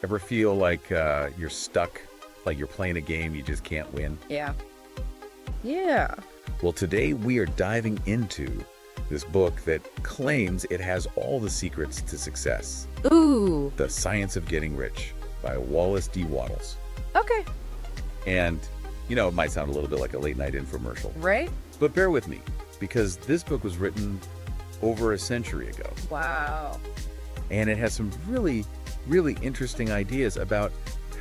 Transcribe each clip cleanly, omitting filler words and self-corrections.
Ever feel like you're stuck, like you're playing a game you just can't win? Yeah. Yeah. Well, today we are diving into this book that claims it has all the secrets to success. Ooh. The Science of Getting Rich by Wallace D. Wattles. Okay. And, it might sound a little bit like a late night infomercial. Right? But bear with me, because this book was written over a century ago. Wow. And it has some really, really interesting ideas about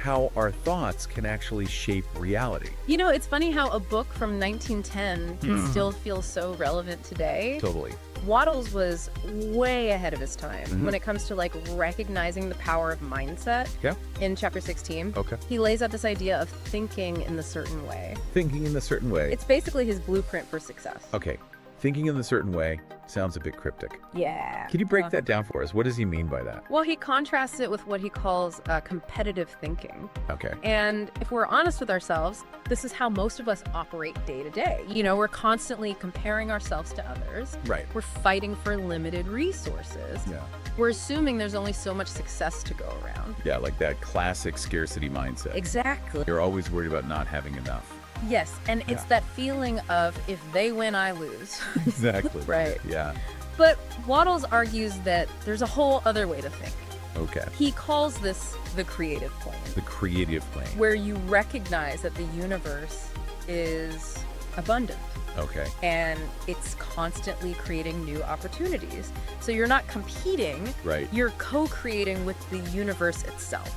how our thoughts can actually shape reality. It's funny how a book from 1910 can still feel so relevant today. Totally. Wattles was way ahead of his time when it comes to recognizing the power of mindset. Yeah. In chapter 16, Okay. he lays out this idea of thinking in the certain way. Thinking in a certain way. It's basically his blueprint for success. Okay. Thinking in a certain way sounds a bit cryptic. Yeah. Can you break that down for us? What does he mean by that? Well, he contrasts it with what he calls competitive thinking. Okay. And if we're honest with ourselves, this is how most of us operate day to day. We're constantly comparing ourselves to others. Right. We're fighting for limited resources. Yeah. We're assuming there's only so much success to go around. Yeah, like that classic scarcity mindset. Exactly. You're always worried about not having enough. Yes, and it's that feeling of if they win, I lose. Exactly. Right. Yeah. But Wattles argues that there's a whole other way to think. Okay. He calls this the creative plane, The creative plane. where you recognize that the universe is abundant. Okay. And it's constantly creating new opportunities. So you're not competing, Right. you're co-creating with the universe itself.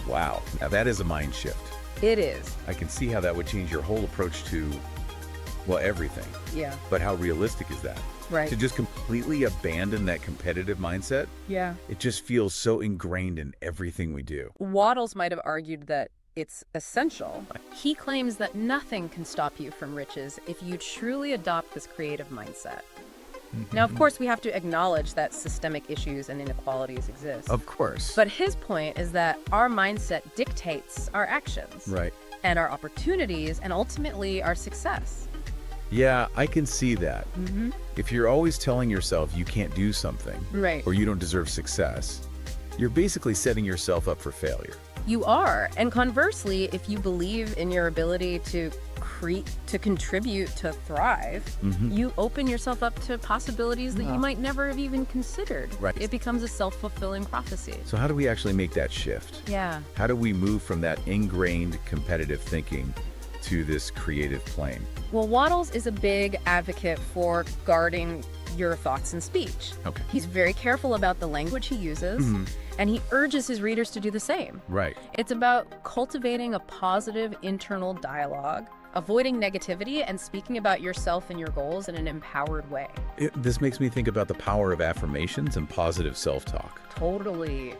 Wow. Now that is a mind shift. It is. I can see how that would change your whole approach to, well, everything. Yeah. But how realistic is that? Right. To just completely abandon that competitive mindset, Yeah. it just feels so ingrained in everything we do. Wattles might have argued that it's essential. He claims that nothing can stop you from riches if you truly adopt this creative mindset. Now, of course, we have to acknowledge that systemic issues and inequalities exist. Of course. But his point is that our mindset dictates our actions Right. and our opportunities and ultimately our success. Yeah, I can see that. Mm-hmm. If you're always telling yourself you can't do something Right. or you don't deserve success, you're basically setting yourself up for failure. You are. And conversely, if you believe in your ability to contribute, to thrive, you open yourself up to possibilities that you might never have even considered. Right. It becomes a self-fulfilling prophecy. So how do we actually make that shift? Yeah. How do we move from that ingrained competitive thinking to this creative plane? Well, Wattles is a big advocate for guarding your thoughts and speech. Okay. He's very careful about the language he uses, and he urges his readers to do the same. Right. It's about cultivating a positive internal dialogue, avoiding negativity, and speaking about yourself and your goals in an empowered way. This makes me think about the power of affirmations and positive self-talk. Totally.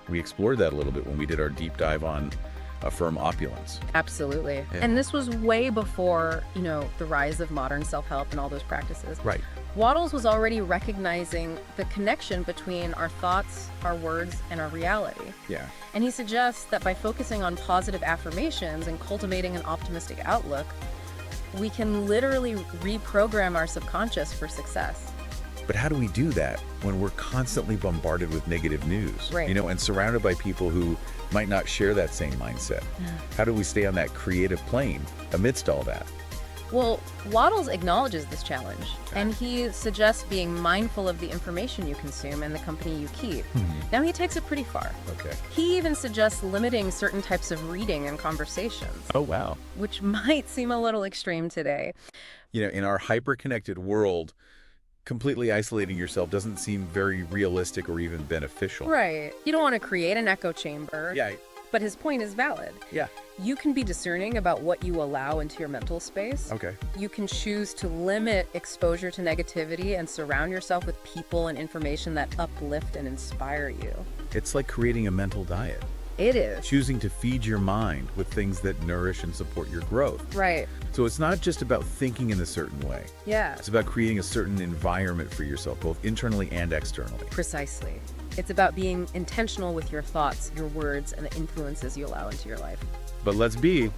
We explored that a little bit when we did our deep dive on Affirm Opulence. Absolutely. Yeah. And this was way before, the rise of modern self-help and all those practices. Right. Wattles was already recognizing the connection between our thoughts, our words, and our reality. Yeah. And he suggests that by focusing on positive affirmations and cultivating an optimistic outlook, we can literally reprogram our subconscious for success. But how do we do that when we're constantly bombarded with negative news? Right. And surrounded by people who might not share that same mindset? How do we stay on that creative plane amidst all that? Well, Wattles acknowledges this challenge, and he suggests being mindful of the information you consume and the company you keep. Now, he takes it pretty far. Okay. He even suggests limiting certain types of reading and conversations, Oh, wow. which might seem a little extreme today. In our hyper-connected world, completely isolating yourself doesn't seem very realistic or even beneficial. Right. You don't want to create an echo chamber. Yeah. But his point is valid. Yeah. You can be discerning about what you allow into your mental space. Okay. You can choose to limit exposure to negativity and surround yourself with people and information that uplift and inspire you. It's like creating a mental diet. It is. Choosing to feed your mind with things that nourish and support your growth. Right. So it's not just about thinking in a certain way. Yeah. It's about creating a certain environment for yourself, both internally and externally. Precisely. It's about being intentional with your thoughts, your words, and the influences you allow into your life. But let's be,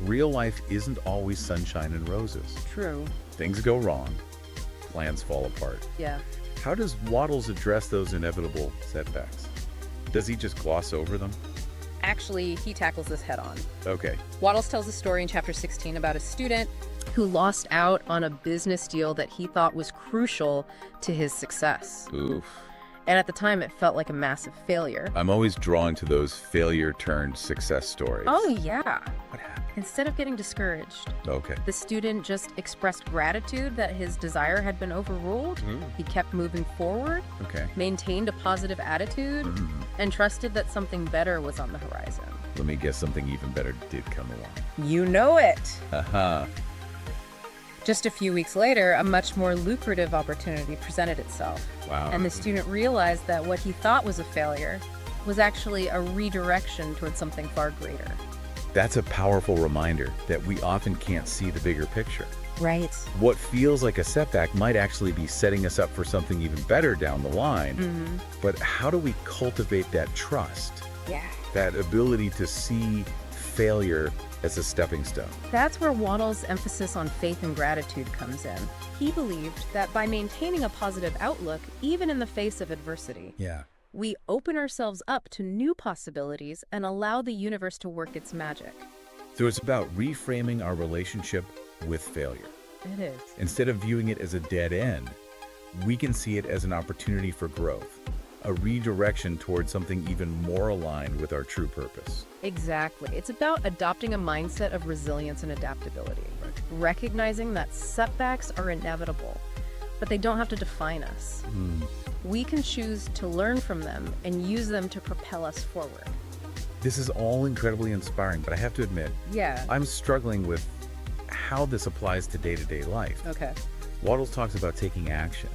real life isn't always sunshine and roses. True. Things go wrong. Plans fall apart. Yeah. How does Wattles address those inevitable setbacks? Does he just gloss over them? Actually, he tackles this head on. Okay. Wattles tells a story in chapter 16 about a student who lost out on a business deal that he thought was crucial to his success. Oof. And at the time, it felt like a massive failure. I'm always drawn to those failure-turned-success stories. Oh, yeah. What happened? Instead of getting discouraged, Okay. the student just expressed gratitude that his desire had been overruled. He kept moving forward, Okay. maintained a positive attitude, and trusted that something better was on the horizon. Let me guess, something even better did come along. You know it! Uh-huh. Just a few weeks later, a much more lucrative opportunity presented itself. Wow. And the student realized that what he thought was a failure was actually a redirection towards something far greater. That's a powerful reminder that we often can't see the bigger picture. Right. What feels like a setback might actually be setting us up for something even better down the line. But how do we cultivate that trust? Yeah. That ability to see failure as a stepping stone? That's where Wattles' emphasis on faith and gratitude comes in. He believed that by maintaining a positive outlook, even in the face of adversity, Yeah. we open ourselves up to new possibilities and allow the universe to work its magic. So it's about reframing our relationship with failure. It is. Instead of viewing it as a dead end, we can see it as an opportunity for growth, a redirection towards something even more aligned with our true purpose. Exactly. It's about adopting a mindset of resilience and adaptability, recognizing that setbacks are inevitable, but they don't have to define us. We can choose to learn from them and use them to propel us forward. This is all incredibly inspiring, but I have to admit, Yeah. I'm struggling with how this applies to day-to-day life. Okay. Wattles talks about taking action,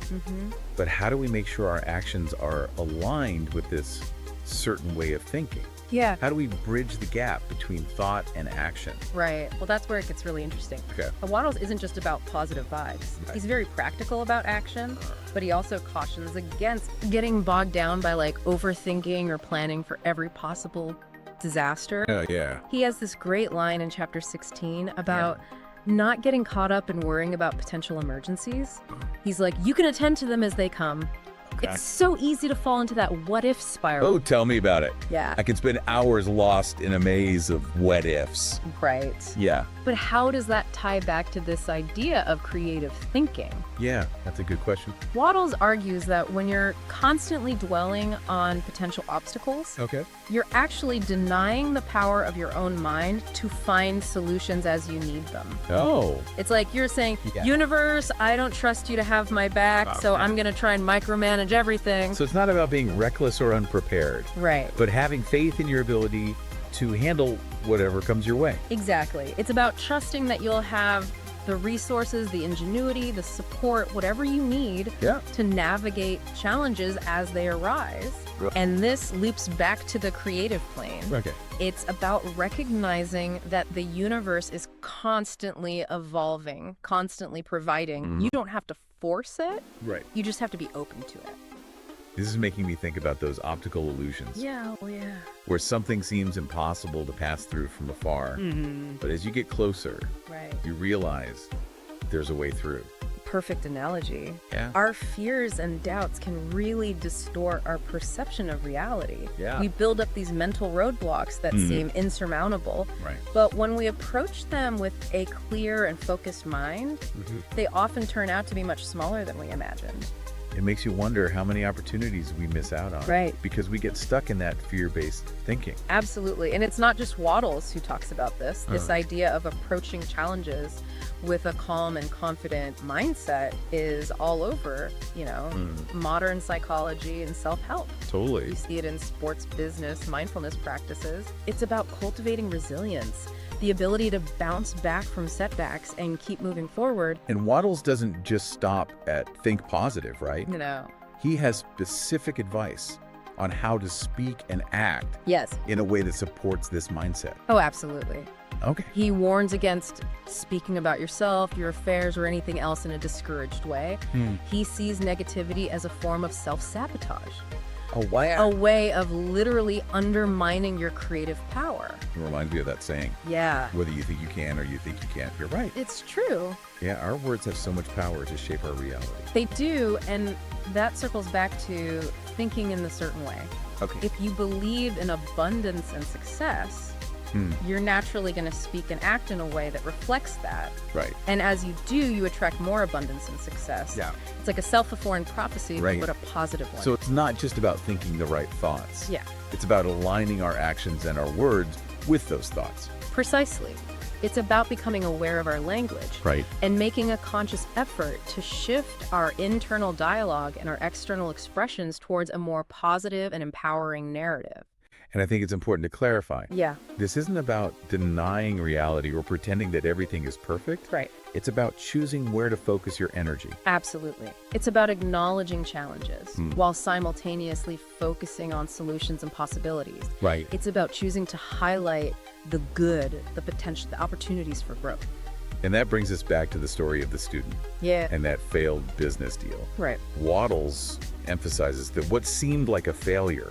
but how do we make sure our actions are aligned with this certain way of thinking? Yeah. How do we bridge the gap between thought and action? Right. Well, that's where it gets really interesting. Okay. Wattles isn't just about positive vibes. Right. He's very practical about action, but he also cautions against getting bogged down by overthinking or planning for every possible disaster. Yeah. He has this great line in chapter 16 about not getting caught up in worrying about potential emergencies. He's like, you can attend to them as they come. Okay. It's so easy to fall into that what if spiral. Oh, tell me about it. Yeah. I can spend hours lost in a maze of what ifs. Right. Yeah. But how does that tie back to this idea of creative thinking? Yeah, that's a good question. Wattles argues that when you're constantly dwelling on potential obstacles, Okay. you're actually denying the power of your own mind to find solutions as you need them. Oh. It's like you're saying, Yeah. universe, I don't trust you to have my back, so Okay. I'm going to try and micromanage everything. So it's not about being reckless or unprepared, Right. but having faith in your ability to handle whatever comes your way. Exactly. It's about trusting that you'll have the resources, the ingenuity, the support, whatever you need Yeah. to navigate challenges as they arise. Right. And this loops back to the creative plane. Okay. It's about recognizing that the universe is constantly evolving, constantly providing. You don't have to force it. Right. You just have to be open to it. This is making me think about those optical illusions. Yeah, oh yeah. Where something seems impossible to pass through from afar, but as you get closer, Right. you realize there's a way through. Perfect analogy. Yeah. Our fears and doubts can really distort our perception of reality. Yeah. We build up these mental roadblocks that seem insurmountable. Right. But when we approach them with a clear and focused mind, they often turn out to be much smaller than we imagined. It makes you wonder how many opportunities we miss out on. Right. Because we get stuck in that fear-based thinking. Absolutely. And it's not just Wattles who talks about this. This idea of approaching challenges with a calm and confident mindset is all over, modern psychology and self-help. Totally. You see it in sports, business, mindfulness practices. It's about cultivating resilience, the ability to bounce back from setbacks and keep moving forward. And Wattles doesn't just stop at think positive, right? He has specific advice on how to speak and act Yes. in a way that supports this mindset. Oh, absolutely. Okay. He warns against speaking about yourself, your affairs, or anything else in a discouraged way. He sees negativity as a form of self-sabotage, Oh, wow. a way of literally undermining your creative power. It reminds me of that saying, Yeah. whether you think you can or you think you can't, you're right. It's true. Yeah, our words have so much power to shape our reality. They do, and that circles back to thinking in a certain way. Okay. If you believe in abundance and success, you're naturally going to speak and act in a way that reflects that. Right. And as you do, you attract more abundance and success. Yeah. It's like a self-fulfilling prophecy, Right. but a positive one. So it's not just about thinking the right thoughts. Yeah. It's about aligning our actions and our words with those thoughts. Precisely. It's about becoming aware of our language. Right. And making a conscious effort to shift our internal dialogue and our external expressions towards a more positive and empowering narrative. And I think it's important to clarify. Yeah. This isn't about denying reality or pretending that everything is perfect. Right. It's about choosing where to focus your energy. Absolutely. It's about acknowledging challenges while simultaneously focusing on solutions and possibilities. Right. It's about choosing to highlight the good, the potential, the opportunities for growth. And that brings us back to the story of the student Yeah. and that failed business deal. Right. Wattles emphasizes that what seemed like a failure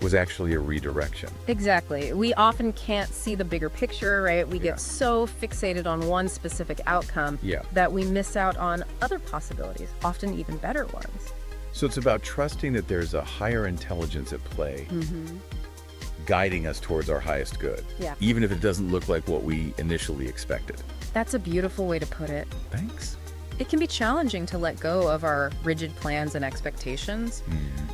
was actually a redirection. Exactly. We often can't see the bigger picture, right? We Yeah. get so fixated on one specific outcome Yeah. that we miss out on other possibilities, often even better ones. So it's about trusting that there's a higher intelligence at play, guiding us towards our highest good, Yeah. even if it doesn't look like what we initially expected. That's a beautiful way to put it. Thanks. It can be challenging to let go of our rigid plans and expectations,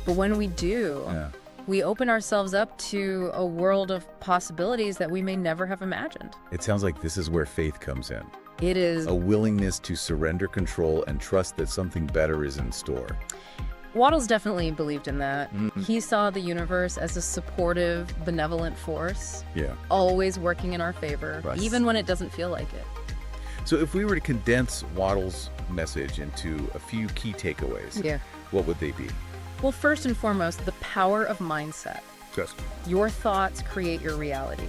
but when we do, Yeah. we open ourselves up to a world of possibilities that we may never have imagined. It sounds like this is where faith comes in. It is. A willingness to surrender control and trust that something better is in store. Wattles definitely believed in that. He saw the universe as a supportive, benevolent force, Yeah. always working in our favor, Right. even when it doesn't feel like it. So if we were to condense Wattles' message into a few key takeaways, Yeah. what would they be? Well, first and foremost, the power of mindset. Just. Your thoughts create your reality.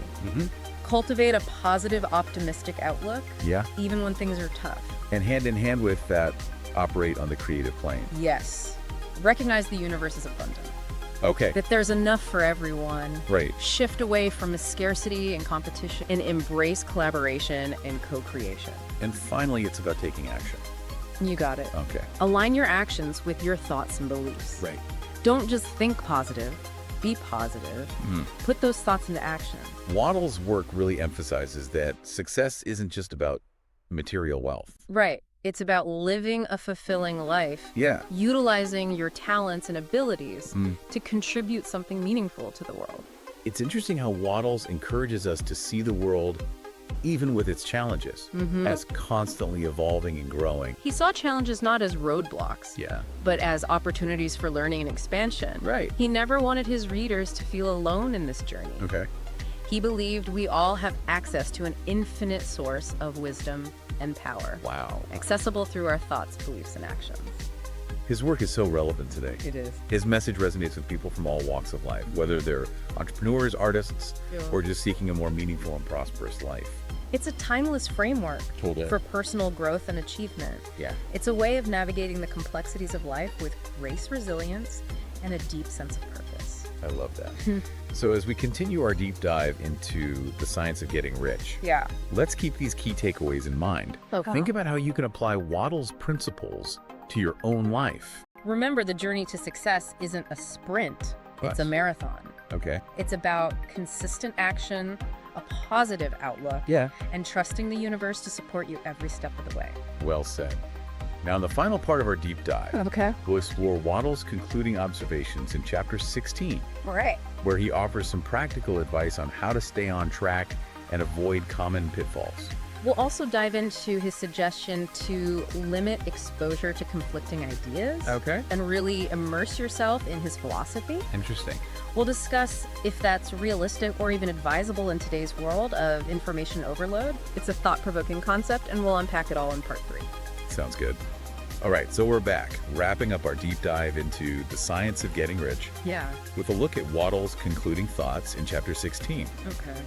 Cultivate a positive, optimistic outlook, Yeah. even when things are tough. And hand in hand with that, operate on the creative plane. Yes. Recognize the universe is abundant, Okay. that there's enough for everyone. Right. Shift away from scarcity and competition and embrace collaboration and co-creation. And finally, it's about taking action. You got it. Okay. Align your actions with your thoughts and beliefs. Right. Don't just think positive, be positive. Put those thoughts into action. Wattles' work really emphasizes that success isn't just about material wealth. Right. It's about living a fulfilling life, Yeah. utilizing your talents and abilities to contribute something meaningful to the world. It's interesting how Wattles encourages us to see the world, even with its challenges, as constantly evolving and growing. He saw challenges not as roadblocks, Yeah. but as opportunities for learning and expansion. Right. He never wanted his readers to feel alone in this journey. Okay. He believed we all have access to an infinite source of wisdom and power, Wow. accessible through our thoughts, beliefs, and actions. His work is so relevant today. It is. His message resonates with people from all walks of life, whether they're entrepreneurs, artists, or just seeking a more meaningful and prosperous life. It's a timeless framework Totally. for personal growth and achievement. Yeah. It's a way of navigating the complexities of life with grace, resilience, and a deep sense of purpose. I love that. So as we continue our deep dive into the science of getting rich, Yeah. let's keep these key takeaways in mind. Okay. Think about how you can apply Wattles' principles to your own life. Remember, the journey to success isn't a sprint, it's a Right. marathon. Okay. It's about consistent action, a positive outlook, Yeah. and trusting the universe to support you every step of the way. Well said. Now, in the final part of our deep dive, Okay. we'll explore Wattles' concluding observations in Chapter 16, All right. where he offers some practical advice on how to stay on track and avoid common pitfalls. We'll also dive into his suggestion to limit exposure to conflicting ideas Okay. and really immerse yourself in his philosophy. Interesting. We'll discuss if that's realistic or even advisable in today's world of information overload. It's a thought-provoking concept, and we'll unpack it all in part 3. Sounds good. All right, so we're back, wrapping up our deep dive into the science of getting rich Yeah. with a look at Wattles' concluding thoughts in Chapter 16. Okay.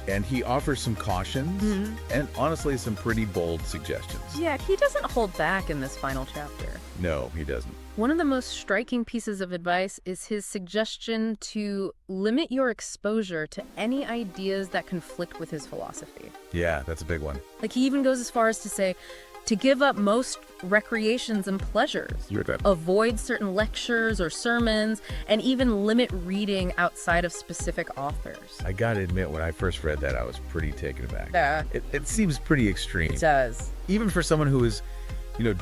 And he offers some cautions and honestly some pretty bold suggestions. Yeah, he doesn't hold back in this final chapter. No, he doesn't. One of the most striking pieces of advice is his suggestion to limit your exposure to any ideas that conflict with his philosophy. Yeah, that's a big one. Like, he even goes as far as to say, to give up most recreations and pleasures, You're good. avoid certain lectures or sermons, and even limit reading outside of specific authors. I gotta admit, when I first read that, I was pretty taken aback. Yeah, It seems pretty extreme. it does. Even for someone who is,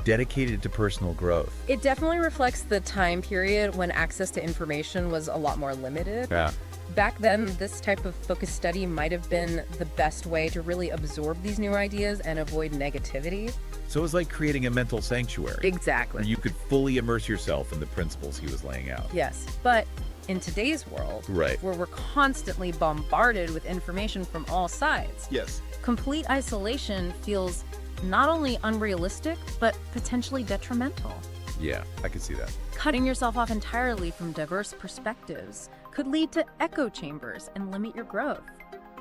dedicated to personal growth. It definitely reflects the time period when access to information was a lot more limited. Yeah. Back then, this type of focused study might have been the best way to really absorb these new ideas and avoid negativity. So it was like creating a mental sanctuary. Exactly. Where you could fully immerse yourself in the principles he was laying out. Yes, but in today's world, Right. where we're constantly bombarded with information from all sides, Yes. complete isolation feels not only unrealistic, but potentially detrimental. Yeah, I can see that. Cutting yourself off entirely from diverse perspectives could lead to echo chambers and limit your growth.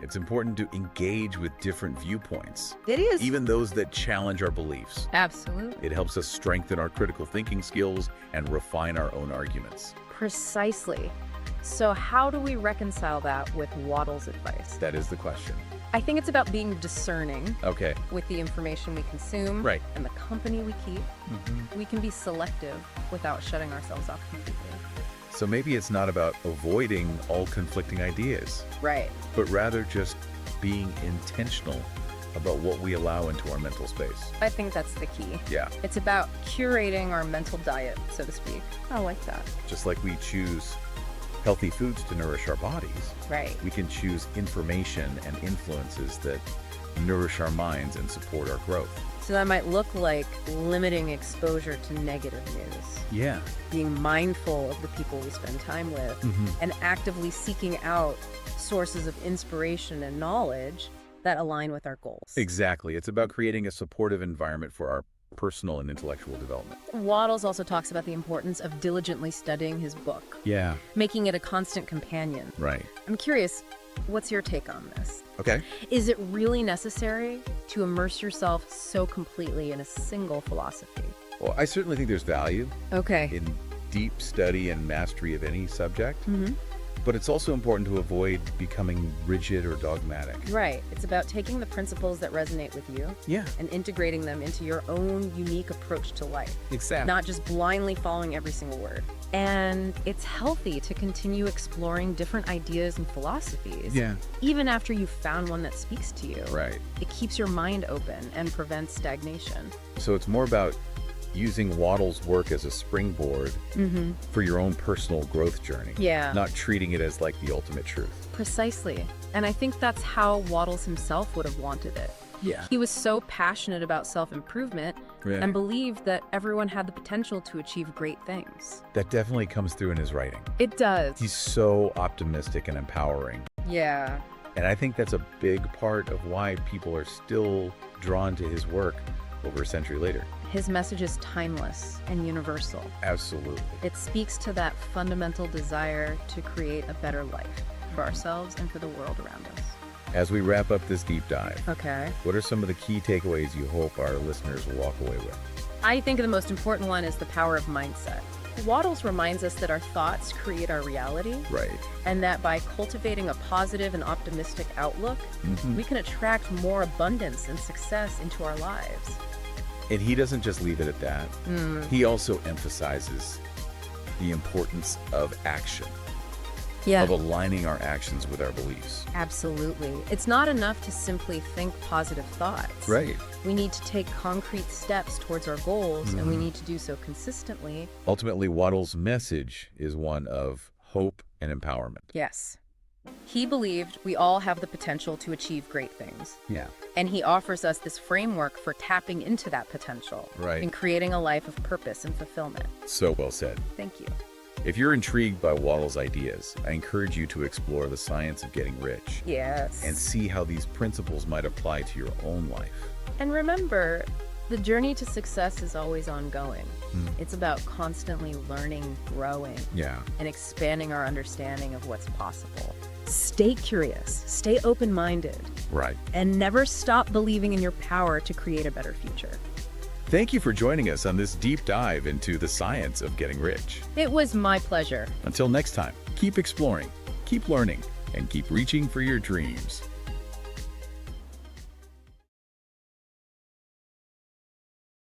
It's important to engage with different viewpoints, It is. even those that challenge our beliefs. Absolutely. It helps us strengthen our critical thinking skills and refine our own arguments. Precisely. So how do we reconcile that with Wattles' advice? That is the question. I think it's about being discerning Okay. with the information we consume Right. and the company we keep. We can be selective without shutting ourselves off completely. So maybe it's not about avoiding all conflicting ideas, Right. but rather just being intentional about what we allow into our mental space. I think that's the key. Yeah. It's about curating our mental diet, so to speak. I like that. Just like we choose healthy foods to nourish our bodies, Right. we can choose information and influences that nourish our minds and support our growth. So that might look like limiting exposure to negative news, Yeah. being mindful of the people we spend time with, and actively seeking out sources of inspiration and knowledge that align with our goals. Exactly. It's about creating a supportive environment for our personal and intellectual development. Wattles also talks about the importance of diligently studying his book, Yeah. making it a constant companion. Right. I'm curious, what's your take on this? Okay. Is it really necessary to immerse yourself so completely in a single philosophy? Well, I certainly think there's value Okay. in deep study and mastery of any subject, Mm-hmm. but it's also important to avoid becoming rigid or dogmatic. Right. It's about taking the principles that resonate with you Yeah. and integrating them into your own unique approach to life, Exactly. not just blindly following every single word. And it's healthy to continue exploring different ideas and philosophies, Yeah. even after you've found one that speaks to you. Right. It keeps your mind open and prevents stagnation. So it's more about using Wattles' work as a springboard for your own personal growth journey. Yeah. Not treating it as like the ultimate truth. Precisely. And I think that's how Wattles himself would have wanted it. Yeah. He was so passionate about self-improvement Right. and believed that everyone had the potential to achieve great things. That definitely comes through in his writing. It does. He's so optimistic and empowering. Yeah. And I think that's a big part of why people are still drawn to his work over a century later. His message is timeless and universal. Absolutely. It speaks to that fundamental desire to create a better life for ourselves and for the world around us. As we wrap up this deep dive, Okay. what are some of the key takeaways you hope our listeners will walk away with? I think the most important one is the power of mindset. Wattles reminds us that our thoughts create our reality, Right. and that by cultivating a positive and optimistic outlook, we can attract more abundance and success into our lives. And he doesn't just leave it at that. He also emphasizes the importance of action, Yeah. of aligning our actions with our beliefs. Absolutely. It's not enough to simply think positive thoughts. Right. We need to take concrete steps towards our goals, and we need to do so consistently. Ultimately, Wattles' message is one of hope and empowerment. Yes. He believed we all have the potential to achieve great things. Yeah. And he offers us this framework for tapping into that potential Right. and creating a life of purpose and fulfillment. So well said. Thank you. If you're intrigued by Wattles' ideas, I encourage you to explore the science of getting rich Yes. and see how these principles might apply to your own life. And remember, the journey to success is always ongoing. It's about constantly learning, growing, Yeah. and expanding our understanding of what's possible. Stay curious, stay open-minded, Right. and never stop believing in your power to create a better future. Thank you for joining us on this deep dive into the science of getting rich. It was my pleasure. Until next time, keep exploring, keep learning, and keep reaching for your dreams.